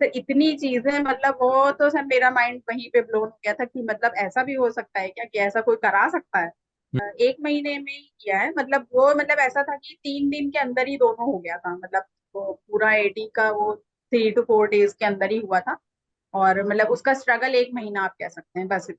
Sir इतनी चीजें, मतलब वो तो सर मेरा माइंड वहीं पे ब्लोन हो गया था कि मतलब ऐसा भी हो सकता है क्या, कि ऐसा कोई करा सकता है। एक महीने में ही किया है, मतलब वो मतलब ऐसा था कि 3 दिन के अंदर ही दोनों हो गया था, मतलब वो पूरा एडी का वो 3 to 4 डेज के अंदर ही हुआ था। और मतलब उसका स्ट्रगल 1 महीना आप कह सकते हैं बस।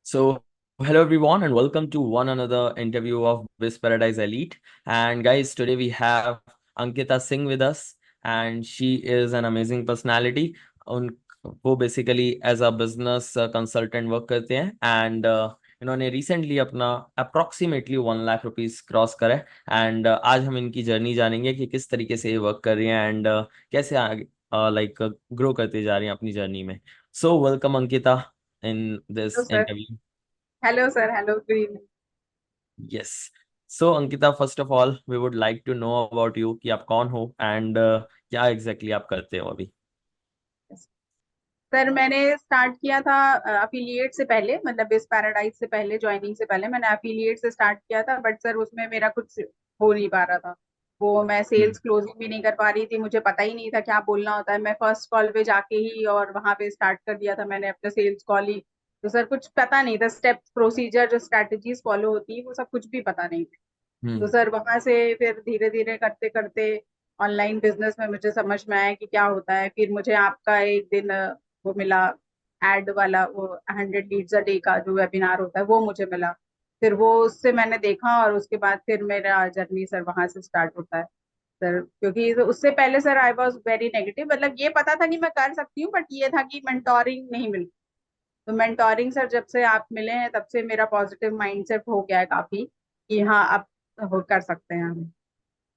So, hello everyone, and welcome to one another interview of Biz Paradise Elite. And guys, today we have Ankita Singh with us, and she is an amazing personality. उन वो basically as a business consultant work करते हैं and इन्होंने recently अपना approximately 1 lakh rupees cross करा है and आज हम इनकी जर्नी जानेंगे कि किस तरीके से ये वर्क कर रही हैं एंड कैसे आगे लाइक ग्रो करते जा रही हैं अपनी जर्नी में. So welcome Ankita in this hello sir. interview. Hello sir, hello, good evening. Yes. So Ankita, first of all, we would like to know about you कि आप कौन हो and क्या exactly आप करते हो अभी. सर मैंने स्टार्ट किया था अफिलिएट से पहले, मतलब इस पैराडाइज से पहले, ज्वाइनिंग से पहले मैंने अफिलिएट से स्टार्ट किया था, बट सर उसमें मेरा कुछ हो नहीं पा रहा था। वो मैं हम्म. सेल्स क्लोजिंग भी नहीं कर पा रही थी, मुझे पता ही नहीं था क्या बोलना होता है। मैं फर्स्ट कॉल पे जाके ही और वहां पे स्टार्ट कर दिया था मैंने अपना सेल्स कॉल ही। तो सर कुछ पता नहीं था, स्टेप प्रोसीजर जो स्ट्रेटजीज फॉलो होती है वो सब कुछ भी पता नहीं था। तो हम्म. सर वहां से फिर धीरे धीरे करते करते ऑनलाइन बिजनेस में मुझे समझ में आया कि क्या होता है। फिर मुझे आपका एक दिन वो मिला, एड वाला, वो 100 लीड्स अ डे का जो वेबिनार होता है वो मुझे मिला। फिर वो उससे मैंने देखा और उसके बाद फिर मेरा जर्नी सर वहां से स्टार्ट होता है। सर क्योंकि तो उससे पहले sir I was very negative, मतलब ये पता था कि मैं कर सकती हूँ, बट ये था कि मेंटोरिंग नहीं मिली। तो मेंटोरिंग सर जब से आप मिले हैं तब से मेरा पॉजिटिव माइंडसेट हो गया है काफी, कि हाँ आप वो कर सकते हैं हम।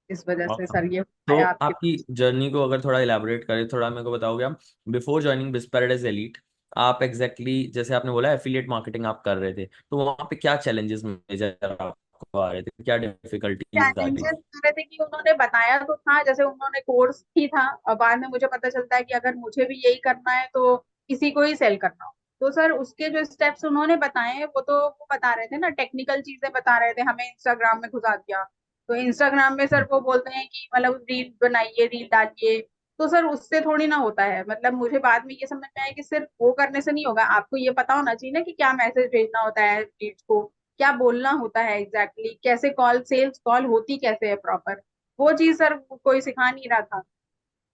इस वजह से Awesome. सर ये तो आया आपके आपकी पास। जर्नी को अगर थोड़ा इलेबोरेट करें, थोड़ा मेरे को बताओगे आप बिफोर ज्वाइनिंग बिज पैराडाइज एलीट आप एग्जैक्टली जैसे आपने बोला एफिलिएट मार्केटिंग आप कर रहे थे, तो वहां पे क्या चैलेंजेस मेजर आपको आ रहे थे, क्या डिफिकल्टीज आ रही चैलेंजेस थी. आ रहे थे कि उन्होंने बताया तो था, जैसे उन्होंने कोर्स ही था, और बाद में मुझे पता चलता है कि अगर मुझे भी यही करना है तो किसी को ही सेल करना हो। तो सर उसके जो स्टेप्स उन्होंने बताए हैं वो तो वो बता रहे थे ना, टेक्निकल चीजें बता रहे थे, हमें इंस्टाग्राम में घुसा दिया। तो इंस्टाग्राम में सर वो बोलते हैं कि मतलब रील बनाइए, रील डालिए। तो सर उससे थोड़ी ना होता है, मतलब मुझे बाद में ये समझ में आया कि सिर्फ वो करने से नहीं होगा, आपको ये पता होना चाहिए ना कि क्या मैसेज भेजना होता है लीड्स को, क्या बोलना होता है एग्जैक्टली exactly, कैसे कॉल, सेल्स कॉल होती कैसे है प्रॉपर। वो चीज सर कोई सिखा नहीं रहा था।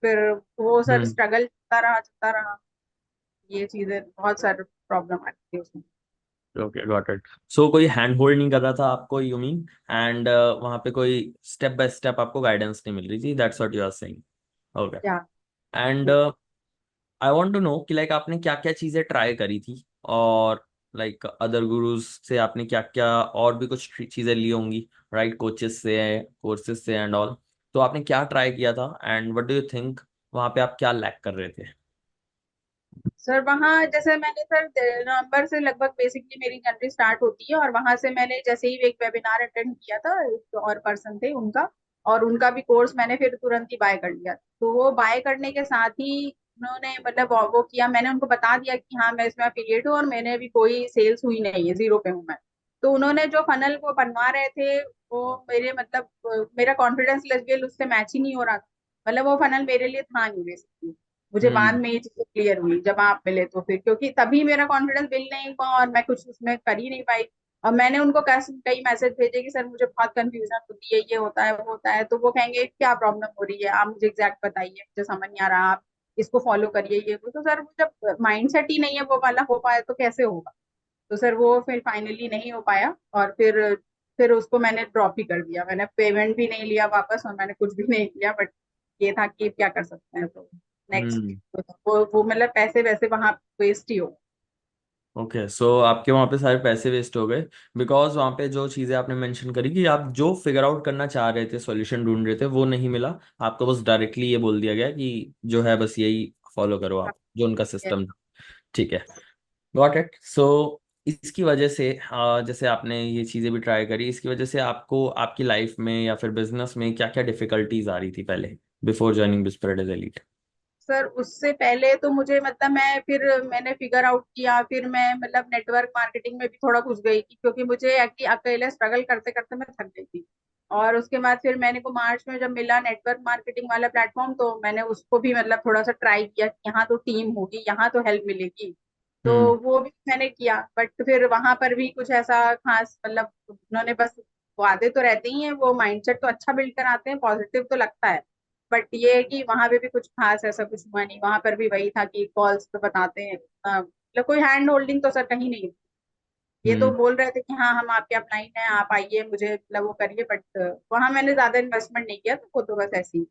फिर वो सर हम्म. स्ट्रगल चलता रहा। ये चीजें बहुत सर प्रॉब्लम आती थी उसमें। Okay, got it. सो कोई हैंड होल्ड नहीं कर रहा था आपको, यू मीन, एंड वहां पे कोई स्टेप बाय स्टेप आपको गाइडेंस नहीं मिल रही थी, that's what you are saying. Okay. क्या। And I want to know कि लाइक आपने क्या क्या चीजें ट्राई करी थी और लाइक अदर गुरुज से आपने क्या क्या और भी कुछ चीजें ली होंगी, राइट, कोचेस से, कोर्सेज से एंड ऑल. तो आपने क्या ट्राई किया था and what do you think वहां पे आप क्या लैक कर रहे थे. सर वहाँ जैसे मैंने सर नवंबर से लगभग बेसिकली मेरी जर्नी स्टार्ट होती है, और वहां से मैंने जैसे ही एक वेबिनार अटेंड किया था, एक और पर्सन थे उनका, और उनका भी कोर्स मैंने फिर तुरंत ही बाय कर लिया। तो वो बाय करने के साथ ही उन्होंने मतलब वो किया, मैंने उनको बता दिया कि हाँ मैं इसमें अफिलिएट हूँ और मैंने अभी कोई सेल्स हुई नहीं है, जीरो पे हूँ मैं। तो उन्होंने जो फनल वो बनवा रहे थे वो मेरे मतलब मेरा कॉन्फिडेंस लेवल उससे मैच ही नहीं हो रहा था। मतलब वो फनल मेरे लिए था नहीं बेसिकली। मुझे बाद हम्म. में ये चीजें क्लियर हुई जब आप मिले, तो फिर क्योंकि तभी मेरा कॉन्फिडेंस बिल्ड नहीं हुआ और मैं कुछ उसमें कर ही नहीं पाई। और मैंने उनको कई मैसेज भेजे कि सर मुझे बहुत कंफ्यूजन होती है, ये होता है वो होता है। तो वो कहेंगे क्या प्रॉब्लम हो रही है, आप मुझे एग्जैक्ट बताइए, मुझे समझ नहीं आ रहा, आप इसको फॉलो करिए ये वो। तो सर वो जब माइंडसेट ही नहीं है वो वाला हो पाया तो कैसे होगा। तो सर वो फिर फाइनली नहीं हो पाया, और फिर उसको मैंने ड्रॉप ही कर दिया। मैंने पेमेंट भी नहीं लिया वापस और मैंने कुछ भी नहीं किया, बट ये था कि क्या कर सकते हैं। तो नेक्स्ट, हम्म. तो वो मतलब पैसे वैसे वहां वेस्ट ही हो। ओके, सो आपके वहाँ पे सारे पैसे वेस्ट हो गए बिकॉज वहाँ पे जो चीज़ें आपने मेंशन करी कि आप जो फिगर आउट करना चाह रहे थे, सॉल्यूशन ढूंढ रहे थे, वो नहीं मिला. आपको बस डायरेक्टली ये बोल दिया गया कि जो है बस यही फॉलो करो आप, जो उनका सिस्टम था. ठीक है, गॉट इट. सो इसकी वजह से जैसे आपने ये चीज़ें भी ट्राई करी, इसकी वजह से आपको आपकी लाइफ में या फिर बिजनेस में क्या क्या डिफिकल्टीज आ रही थी पहले. Before joining Biz Paradise elite? Sir उससे पहले तो मुझे मतलब मैंने फिगर आउट किया, फिर मैं मतलब नेटवर्क मार्केटिंग में भी थोड़ा घुस गई क्योंकि मुझे अकेले स्ट्रगल करते करते मैं थक गई थी। और उसके बाद फिर मैंने को मार्च में जब मिला नेटवर्क मार्केटिंग वाला प्लेटफॉर्म, तो मैंने उसको भी मतलब थोड़ा सा ट्राई किया कि यहाँ तो टीम होगी, यहाँ तो हेल्प मिलेगी। तो हम्म। वो भी मैंने किया, बट फिर वहां पर भी कुछ ऐसा खास मतलब उन्होंने बस वादे तो रहते ही हैं, वो माइंडसेट तो अच्छा बिल्ड कराते हैं, पॉजिटिव तो लगता है। बट ये है कि वहां पे भी कुछ खास ऐसा कुछ हुआ नहीं, वहां पर भी वही था कि कॉल्स पे बताते हैं, मतलब कोई हैंड होल्डिंग तो सर कहीं नहीं। ये तो हम्म। बोल रहे थे कि हाँ हम आपके अपलाइन हैं, आप आइए मुझे मतलब वो करिए, बट वहां मैंने ज्यादा इन्वेस्टमेंट नहीं किया, तो वो तो बस ऐसे ही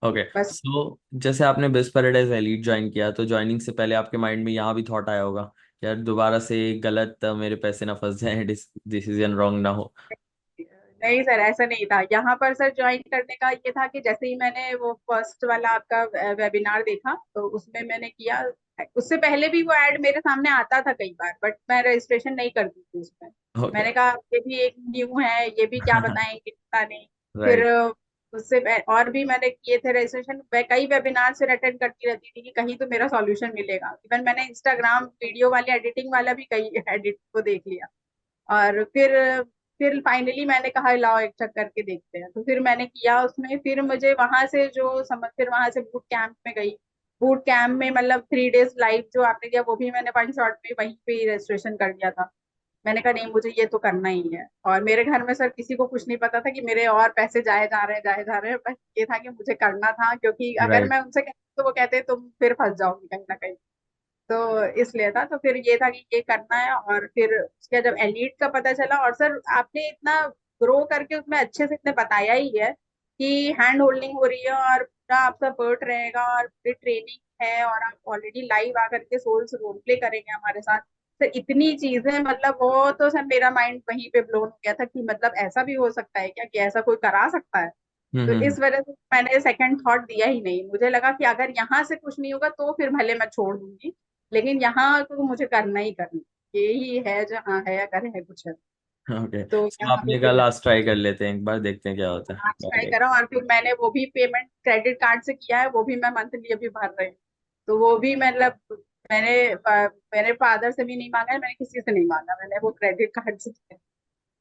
ओके। बस। सो जैसे आपने बिस पैराडाइज एलीट ज्वाइन किया, तो ज्वाइनिंग से पहले आपके माइंड में यहाँ भी थॉट आया होगा कि यार दोबारा से गलत मेरे पैसे ना फंस जाए, डिसीजन रॉन्ग ना हो? नहीं सर, ऐसा नहीं था यहाँ पर सर। ज्वाइन करने का ये था कि जैसे ही मैंने वो फर्स्ट वाला आपका वेबिनार देखा, तो उसमें मैंने किया। उससे पहले भी वो ऐड मेरे सामने आता था कई बार, बट मैं रजिस्ट्रेशन नहीं करती थी उसमें। ओके। मैंने कहा ये भी एक न्यू है, ये भी क्या बताएंगे पता नहीं। फिर राइट। और भी मैंने किए थे रजिस्ट्रेशन, कई वेबिनार से अटेंड करती रहती थी कि कहीं तो मेरा सॉल्यूशन मिलेगा। इवन मैंने इंस्टाग्राम वीडियो वाले एडिटिंग वाला भी कई एडिट को देख लिया। और फिर फाइनली मैंने कहा लाओ एक चक्कर के देखते हैं, तो फिर मैंने किया उसमें। फिर मुझे वहां से जो समझ, फिर वहां से बूट कैंप में गई। बूट कैंप में मतलब 3 डेज लाइव जो आपने दिया, वो भी मैंने 1 शॉट में वहीं पे ही रजिस्ट्रेशन कर दिया था। मैंने कहा नहीं, मुझे ये तो करना ही है। और मेरे घर में सर किसी को कुछ नहीं पता था कि मेरे और पैसे जाए जा रहे हैं, जाए जा रहे हैं, बस ये था कि मुझे करना था, क्योंकि अगर राइट। मैं उनसे कहती तो वो कहते तुम फिर फंस जाओगी कहीं ना कहीं। तो इसलिए था, तो फिर ये था कि ये करना है। और फिर उसके जब एलीट का पता चला, और सर आपने इतना ग्रो करके उसमें अच्छे से इतने बताया ही है कि हैंड होल्डिंग हो रही है और पूरा आपका पर्ट रहेगा और पूरी ट्रेनिंग है, और आप ऑलरेडी लाइव आकर के सोल्स रोल प्ले करेंगे हमारे साथ। सर इतनी चीजें मतलब वो तो सर मेरा माइंड वहीं पे ब्लोन हो गया था कि मतलब ऐसा भी हो सकता है क्या, कि ऐसा कोई करा सकता है। तो हम्म। इस वजह से मैंने सेकंड थॉट दिया ही नहीं। मुझे लगा कि अगर यहाँ से कुछ नहीं होगा तो फिर भले मैं छोड़ दूंगी, लेकिन यहाँ तो मुझे करना ही करना, यही है जहाँ है, अगर है कुछ है ओके। तो सो यहाँ पे आपने कहा फिर लास्ट ट्राई कर लेते हैं, एक बार देखते हैं क्या होता है। आज ट्राई ओके। करा। और फिर मैंने वो भी पेमेंट क्रेडिट कार्ड से किया है, वो भी मैं मंथली अभी भर रही हूँ। तो वो भी मतलब मेरे फादर से भी नहीं मांगा है, मैंने किसी से नहीं मांगा, मैंने वो क्रेडिट कार्ड से किया है।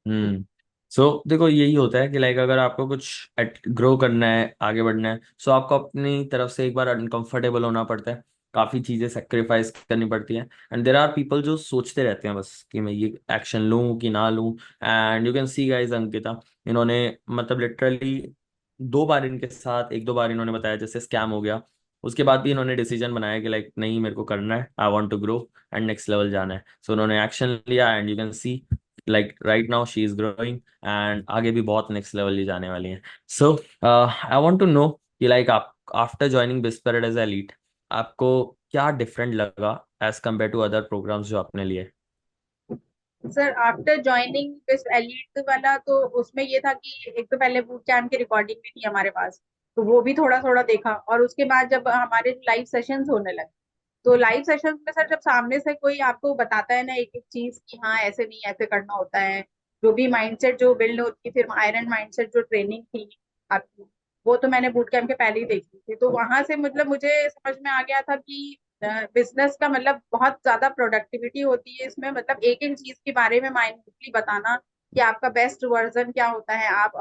हम्म। सो देखो, यही होता है कि लाइक अगर आपको कुछ ग्रो करना है, आगे बढ़ना है, सो आपको अपनी तरफ से एक बार अनकंफर्टेबल होना पड़ता है, काफी चीजें सेक्रीफाइस करनी पड़ती हैं। एंड देर आर पीपल जो सोचते रहते हैं बस कि मैं ये एक्शन लूं कि ना लूं। And you can see guys, Ankita, इन्होंने मतलब लिटरली 2 बार इनके साथ, 1-2 बार इन्होंने बताया जैसे स्कैम हो गया, उसके बाद भी इन्होंने डिसीजन बनाया कि लाइक नहीं, मेरे को करना है, I want to grow and next level जाना है। सो उन्होंने एक्शन लिया and you can see like right now she is growing, and आगे भी बहुत नेक्स्ट लेवल ही जाने वाली हैं। So I want to know कि लाइक आप after joining Biz Paradise Elite, आपको क्या डिफरेंट लगा as compare to other programmes जो आपने लिए? Sir after joining this Elite वाला, तो उसमें ये था कि एक तो पहले बूट कैंप की रिकॉर्डिंग भी थी हमारे पास, तो वो भी थोड़ा थोड़ा देखा। और उसके बाद जब हमारे लाइव सेशंस होने लगे, तो लाइव सेशंस में सर जब सामने से कोई आपको बताता है ना एक एक चीज कि हाँ ऐसे नहीं ऐसे करना होता है, जो भी माइंडसेट जो बिल्ड होती है, फिर आयरन माइंडसेट जो ट्रेनिंग थी आपकी, वो तो मैंने बूट कैंप के पहले ही देखी थी। तो वहां से मतलब मुझे समझ में आ गया था कि बिजनेस का मतलब बहुत ज्यादा प्रोडक्टिविटी होती है इसमें, मतलब एक एक चीज के बारे में माइंडली बताना कि आपका बेस्ट वर्जन क्या होता है, आप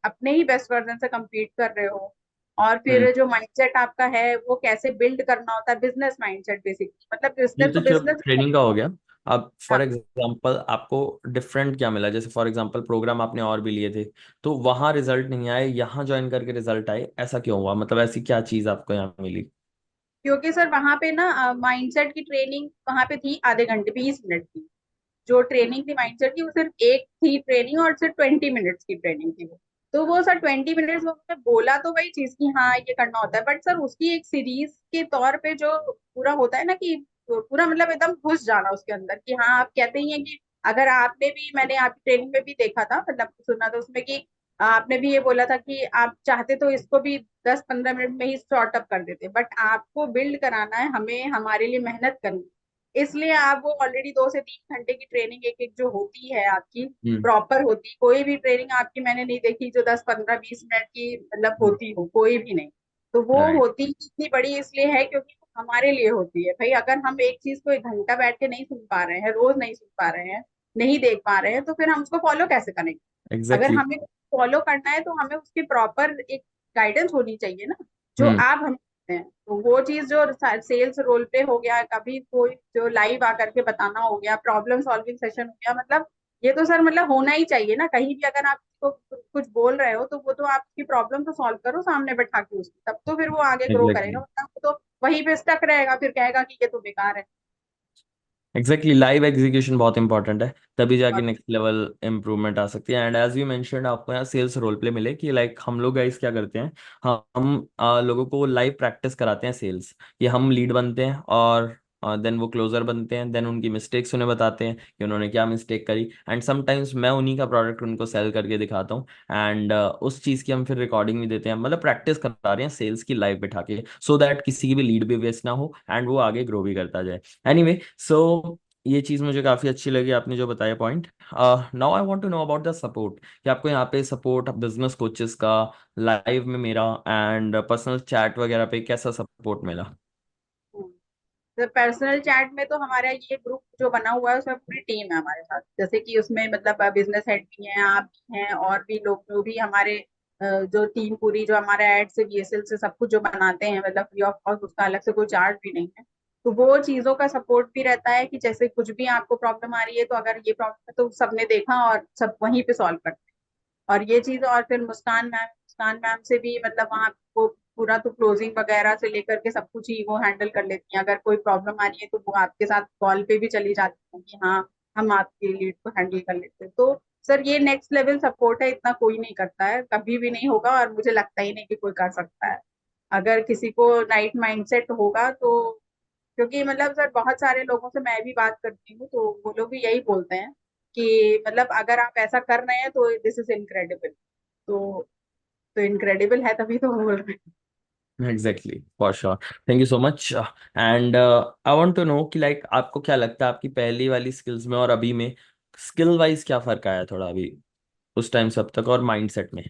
अपने ही बेस्ट वर्जन से compete कर रहे हो। और हम्म। फिर जो माइंडसेट आपका है वो कैसे बिल्ड करना होता है, बिजनेस माइंडसेट बेसिकली, मतलब ये बिजनेस तो तो सिर्फ बिजनेस। ट्रेनिंग का हो गया। अब हाँ, फॉर एग्जांपल आपको डिफरेंट क्या मिला? जैसे फॉर एग्जांपल प्रोग्राम आपने और भी लिए थे, तो वहां रिजल्ट नहीं आए, यहाँ ज्वाइन करके रिजल्ट आए, ऐसा क्यों हुआ? मतलब ऐसी क्या चीज आपको यहाँ मिली? क्योंकि सर वहां पे ना माइंडसेट की ट्रेनिंग वहां पे थी आधे घंटे 20 मिनट की। जो ट्रेनिंग थी माइंडसेट की वो सिर्फ एक थी ट्रेनिंग, और सिर्फ 20 मिनट्स की ट्रेनिंग थी वो। तो वो सर 20 मिनट्स में उसने बोला तो वही चीज की हाँ ये करना होता है, बट सर उसकी एक सीरीज के तौर पे जो पूरा होता है ना कि पूरा मतलब एकदम घुस जाना उसके अंदर कि हाँ आप कहते ही हैं कि अगर आपने भी, मैंने आपकी ट्रेनिंग में भी देखा था, मतलब सुना था उसमें कि आपने भी ये बोला था कि आप चाहते तो इसको भी 10-15 मिनट में ही शॉर्ट अप कर देते, बट आपको बिल्ड कराना है, हमें हमारे लिए मेहनत करनी है। इसलिए आप वो ऑलरेडी 2 से 3 घंटे की ट्रेनिंग एक एक जो होती है आपकी हम्म। प्रॉपर होती, कोई भी ट्रेनिंग आपकी मैंने नहीं देखी जो 10 15 20 मिनट की मतलब होती हो, कोई भी नहीं। तो वो राइट। होती ही इतनी बड़ी इसलिए है क्योंकि वो हमारे लिए होती है भाई। अगर हम एक चीज को 1 घंटा बैठ के नहीं सुन पा रहे हैं, रोज नहीं सुन पा रहे हैं, नहीं देख पा रहे हैं, तो फिर हम उसको फॉलो कैसे करेंगे? अगर एग्जैक्टली। हमें फॉलो करना है तो हमें उसकी प्रॉपर एक गाइडेंस होनी चाहिए ना, जो हम्म। आप हमें देते हैं। तो वो चीज जो सेल्स रोल पे हो गया, कभी कोई जो लाइव आकर के बताना हो गया, प्रॉब्लम सॉल्विंग सेशन हो गया, मतलब ये तो सर मतलब होना ही चाहिए ना। कहीं भी अगर आप को कुछ बोल रहे हो तो वो तो आपकी प्रॉब्लम तो सॉल्व करो सामने बैठा के उसकी, तब तो फिर वो आगे ग्रो करेगा, एग्जैक्टली। वरना वो तो वहीं पे स्टक रहेगा, फिर कहेगा कि ये तो बेकार है। एग्जैक्टली, लाइव एग्जीक्यूशन बहुत इंपॉर्टेंट है, तभी जाके और नेक्स्ट लेवल इम्प्रूवमेंट आ सकती है। एंड एज यू मेंशनड, आपको यहाँ सेल्स रोल प्ले मिले कि लाइक हम लोग गाइस क्या करते हैं, हम लोगों को लाइव प्रैक्टिस कराते हैं सेल्स, कि हम लीड बनते हैं और देन वो क्लोजर बनते हैं, देन उनकी मिस्टेक्स उन्हें बताते हैं कि उन्होंने क्या मिस्टेक करी, एंड समटाइम्स मैं उन्हीं का प्रोडक्ट उनको सेल करके दिखाता हूँ। एंड उस चीज़ की हम फिर रिकॉर्डिंग भी देते हैं, मतलब प्रैक्टिस करा रहे हैं सेल्स की लाइव बिठा के, सो दैट किसी की भी लीड भी वेस्ट ना हो एंड वो आगे ग्रो भी करता जाए। एनीवे, सो ये चीज़ मुझे काफ़ी अच्छी लगी आपने जो बताया point. Now I want to know about the support, कि आपको यहाँ पे सपोर्ट बिजनेस कोचेस का लाइव में मेरा एंड पर्सनल चैट वगैरह पे कैसा सपोर्ट मिला? तो पर्सनल चैट में तो हमारा ये ग्रुप जो बना हुआ है उसमें पूरी टीम है हमारे साथ, जैसे कि उसमें मतलब बिजनेस हेड भी हैं, आप भी हैं, और भी लोग जो भी हमारे जो टीम पूरी जो हमारा एड से बीएसएल से सब कुछ जो बनाते हैं, मतलब फ्री ऑफ कॉस्ट, उसका अलग से कोई चार्ज भी नहीं है। तो वो चीजों का सपोर्ट भी रहता है कि जैसे कुछ भी आपको प्रॉब्लम आ रही है तो अगर ये प्रॉब्लम है तो सबने देखा और सब वहीं पे सॉल्व करते हैं। और ये चीज, और फिर मुस्कान मैम से भी मतलब वहाँ वो पूरा तो क्लोजिंग वगैरह से लेकर के सब कुछ ही वो हैंडल कर लेती हैं। अगर कोई प्रॉब्लम आ रही है तो वो आपके साथ कॉल पे भी चली जाती हैं कि हाँ हम आपकी लीड को हैंडल कर लेते हैं। तो सर ये नेक्स्ट लेवल सपोर्ट है, इतना कोई नहीं करता है, कभी भी नहीं होगा, और मुझे लगता ही नहीं कि कोई कर सकता है। अगर किसी को नाइट माइंडसेट होगा तो, क्योंकि मतलब सर बहुत सारे लोगों से मैं भी बात करती हूँ तो वो लोग भी यही बोलते हैं कि मतलब अगर आप ऐसा कर रहे हैं तो दिस इज इनक्रेडिबल। तो इनक्रेडिबल है तभी तो बोल रहे हैं। Exactly, for sure. Thank you so much. And I want to know कि लाइक आपको क्या लगता है आपकी पहली वाली स्किल्स में और अभी में स्किल वाइज क्या फर्क आया थोड़ा अभी, उस टाइम से अब तक, और माइंडसेट में?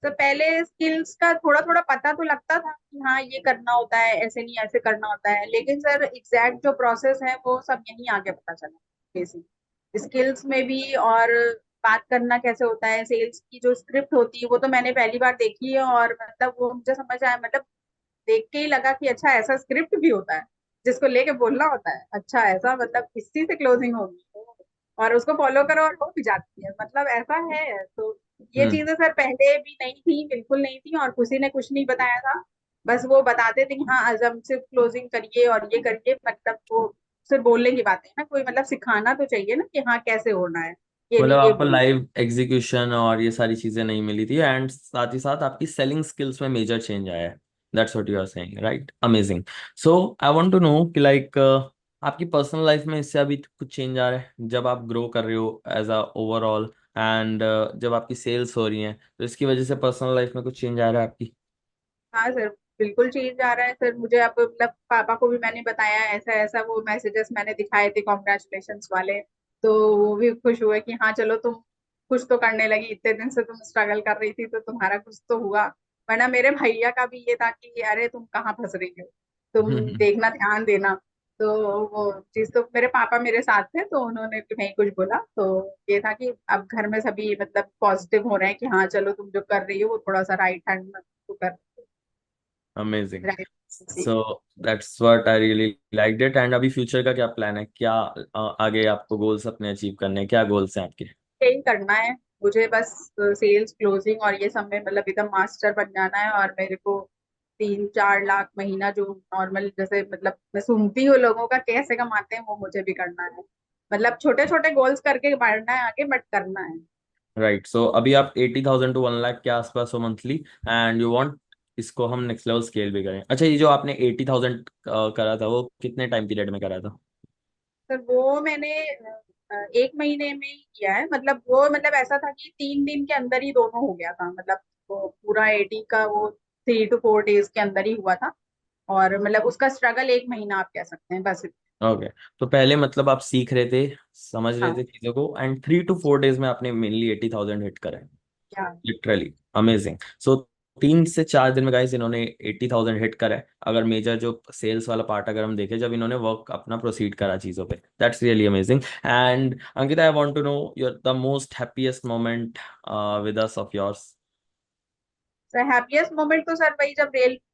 तो पहले स्किल्स का थोड़ा थोड़ा पता तो लगता था कि हाँ ये करना होता है, ऐसे नहीं ऐसे करना होता है, लेकिन सर एग्जैक्ट जो प्रोसेस है वो सब यहीं आगे पता चला बेसिक स्किल्स में भी। और बात करना कैसे होता है, सेल्स की जो स्क्रिप्ट होती है वो तो मैंने पहली बार देखी है, और मतलब वो मुझे समझ आया, मतलब देख के ही लगा कि अच्छा ऐसा स्क्रिप्ट भी होता है जिसको लेके बोलना होता है, अच्छा ऐसा मतलब इसी से क्लोजिंग होगी, और उसको फॉलो करो और हो भी जाती है, मतलब ऐसा है। तो ये हम्म। चीजें सर पहले भी नहीं थी, बिल्कुल नहीं थी, और किसी ने कुछ नहीं बताया था। बस वो बताते थे कि हाँ अजम सिर्फ क्लोजिंग करिए और ये करिए, मतलब वो सिर्फ बोलने की बातें हैं ना, कोई मतलब सिखाना तो चाहिए ना कि हाँ कैसे होना है, ये मतलब नहीं ये आपको बोलना। लाइव एग्जीक्यूशन और ये सारी चीजें नहीं मिली थी, एंड साथ ही साथ आपकी सेलिंग स्किल्स में मेजर चेंज आया है। That's what you are saying, right? Amazing. So I want to know कि लाइक आपकी पर्सनल लाइफ में इससे अभी कुछ चेंज आ रहा है जब आप ग्रो कर रहे हो एज अ ओवरऑल, एंड जब आपकी सेल्स हो रही हैं, तो इसकी वजह से पर्सनल लाइफ में कुछ चेंज आ रहा है आपकी? हाँ सर, बिल्कुल चेंज आ रहा है सर। मुझे अब मतलब पापा को भी मैंने बताया ऐसा ऐसा, वो मैसेजेस मैंने दिखाए थे कॉन्ग्रेचुलेशंस वाले, तो वो भी खुश हुए कि हाँ चलो तुम कुछ तो करने लगी, इतने दिन से तुम स्ट्रगल कर रही थी तो तुम्हारा कुछ तो हुआ। वरना मेरे भैया का भी ये था कि अरे तुम कहाँ फंस रही हो, तुम देखना ध्यान देना। तो वो चीज तो मेरे पापा मेरे साथ थे तो उन्होंने भी नहीं कुछ बोला, तो ये था कि अब घर में सभी मतलब पॉजिटिव हो रहे हैं कि हाँ चलो तुम जो कर रही हो वो थोड़ा सा राइट हैंड में तो कर amazing. Right. So that's what I really liked it. And अभी फ्यूचर का क्या प्लान है, क्या आगे आपको गोल्स अपने अचीव करने हैं, क्या गोल्स हैं आपके? यही करना है मुझे बस, सेल्स क्लोजिंग और ये सब में मतलब एकदम मास्टर बन जाना है। और मेरे को 3 4 लाख महीना जो नॉर्मल जैसे मतलब मैं सुनती हूँ लोगों का कैसे कमाते हैं, वो मुझे भी करना है। मतलब छोटे छोटे गोल्स करके बढ़ना है आगे, बट करना है। राइट, सो अभी आप 80,000 टू 1 लाख के आसपास हो मंथली, एंड यू वांट इसको हम नेक्स्ट लेवल स्केल भी करें। अच्छा, ये जो आपने 80,000 करा था, वो कितने टाइम पीरियड में करा था? सर वो मैंने 1 महीने में ही किया है, मतलब वो मतलब ऐसा था कि 3 दिन के अंदर ही दोनों हो गया था, मतलब वो पूरा 80 का वो 3 to 4 डेज के अंदर ही हुआ था। और मतलब उसका स्ट्रगल 1 महीना आप कह सकते हैं बस। ओके, तो पहले मतलब आप सीख रहे थे, समझ रहे हाँ। थे चीजों को, एंड 3 to 4 days में आपने मेनली 80,000 हिट करा है। क्या। Literally amazing. सो 3 से 4 दिन में गाइस इन्होंने 80,000 हिट करा है। अगर मेजर जो सेल्स वाला पार्ट अगर हम देखें, जब इन्होंने वर्क अपना प्रोसीड करा चीजों पे, that's really amazing. And Ankita, I want to know your the most happiest moment with us of yours. Sir happiest moment तो सर वही जब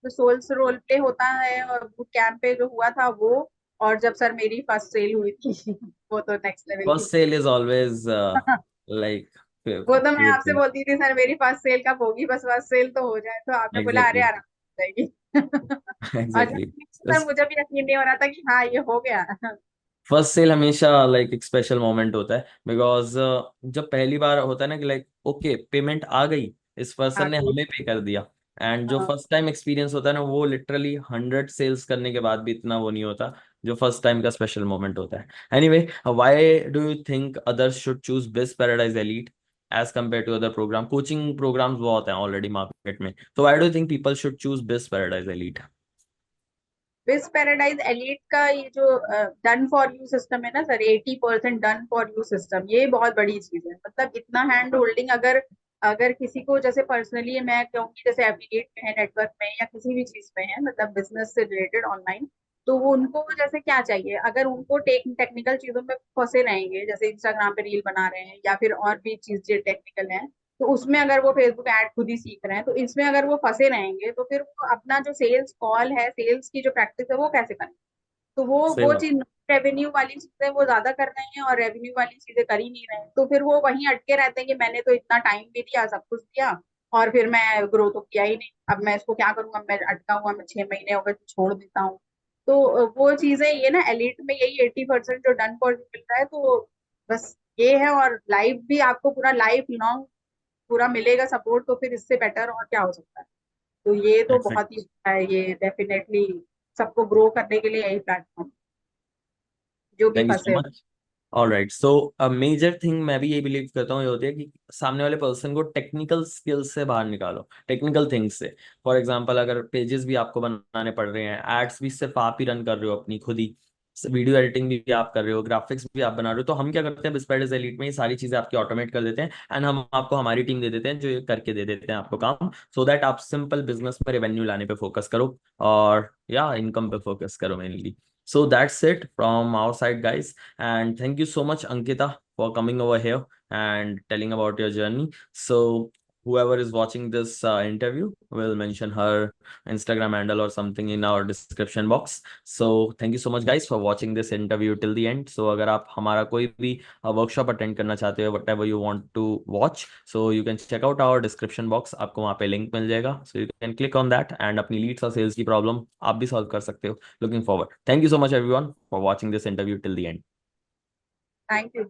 सोल्स रोल प्ले होता है और वो कैंप पे जो हुआ था वो, और जब सर मेरी फर्स्ट सेल हुई थी वो तो नेक्स्ट लेवल की फर्स्ट सेल इज ऑलवेज थी। लाइक वो तो मैं गुड आपसे थिंग। बोलती थी सर मेरी फर्स्ट सेल कब होगी, बस फर्स्ट सेल तो हो जाए, तो आपने बोला अरे एग्जैक्टली। आराम से हो जाएगी और जब एग्जैक्टली। सर मुझे भी यकीन नहीं हो रहा था कि हाँ ये हो गया फर्स्ट सेल हमेशा लाइक एक स्पेशल मोमेंट होता है, बिकॉज जब पहली बार होता है ना कि लाइक ओके पेमेंट आ गई, इस पर्सन हाँ ने कि- हमें पे कर दिया। एंड जो हाँ। फर्स्ट टाइम एक्सपीरियंस होता है ना, वो लिटरली 100 सेल्स करने के बाद भी इतना वो नहीं होता, जो फर्स्ट टाइम का स्पेशल मोमेंट होता है। Anyway, why do you think others should choose Biz Paradise Elite as compare to other program? Coaching programs बहुत हैं ऑलरेडी मार्केट में, तो why do you think people should choose Biz Paradise Elite? Biz Paradise Elite का ये जो done for you system है ना sir, 80% done for you system, ये बहुत बड़ी चीज है। मतलब इतना हैंड होल्डिंग, अगर अगर किसी को जैसे पर्सनली मैं कहूँगी जैसे एफिलिएट में है, नेटवर्क में या किसी भी चीज में है, मतलब बिजनेस से रिलेटेड ऑनलाइन, तो वो उनको जैसे क्या चाहिए, अगर उनको टेक्निकल चीजों में फंसे रहेंगे, जैसे इंस्टाग्राम पे रील बना रहे हैं या फिर और भी चीजें टेक्निकल हैं, तो उसमें अगर वो फेसबुक ऐड खुद ही सीख रहे हैं, तो इसमें अगर वो फंसे रहेंगे तो फिर वो अपना जो सेल्स कॉल है, सेल्स की जो प्रैक्टिस है वो कैसे करें। तो सही वो बात। चीज रेवेन्यू वाली चीजें वो ज्यादा कर रहे हैं और रेवेन्यू वाली चीजें कर ही नहीं रहे हैं, तो फिर वो वहीं अटके रहते हैं कि मैंने तो इतना टाइम भी दिया, सब कुछ दिया, और फिर मैं ग्रो तो किया ही नहीं, अब मैं इसको क्या करूंगा, मैं अटका हुआ, मैं 6 महीने हो गए तो छोड़ देता हूँ। तो वो चीजें ये ना एलिट में यही 80% जो डन फॉर मिल रहा है, तो बस ये है। और लाइफ भी आपको पूरा लाइफ लॉन्ग पूरा मिलेगा सपोर्ट, तो फिर इससे बेटर और क्या हो सकता है। तो ये तो बहुत ही अच्छा है, ये डेफिनेटली सबको ग्रो करने के लिए यही प्लेटफॉर्म, जो भी थैंक यू सो फंसे हो। Much. Alright, so a major thing मैं भी ये बिलीव करता हूँ, ये होती है कि सामने वाले पर्सन को टेक्निकल स्किल्स से बाहर निकालो, टेक्निकल थिंग्स से। फॉर एग्जांपल, अगर पेजेस भी आपको बनाने पड़ रहे हैं, एड्स भी सिर्फ आप ही रन कर रहे हो अपनी खुद ही, वीडियो एडिटिंग भी आप कर रहे हो, ग्राफिक्स भी आप बना रहे हो, तो हम क्या करते हैं बिस्पेडिस एलीट में ये सारी चीजें आपकी ऑटोमेट कर देते हैं, एंड हम आपको हमारी टीम दे देते हैं जो ये करके दे देते हैं आपको काम, सो दैट आप सिंपल बिजनेस में रेवेन्यू लाने पे फोकस करो, और या इनकम पे फोकस करो mainly. So that's it from our side, guys. And thank you so much, Ankita, for coming over here and telling about your journey. So, whoever is watching this interview will mention her Instagram handle or something in our description box. So, thank you so much, guys, for watching this interview till the end. So, अगर आप हमारा कोई भी workshop attend करना चाहते हो, whatever you want to watch, so you can check out our description box. आपको वहाँ पे लिंक मिल जाएगा, so you can click on that and अपनी लीड्स और सेल्स की प्रॉब्लम आप भी सॉल्व कर सकते हो. Looking forward. Thank you so much, everyone, for watching this interview till the end. Thank you.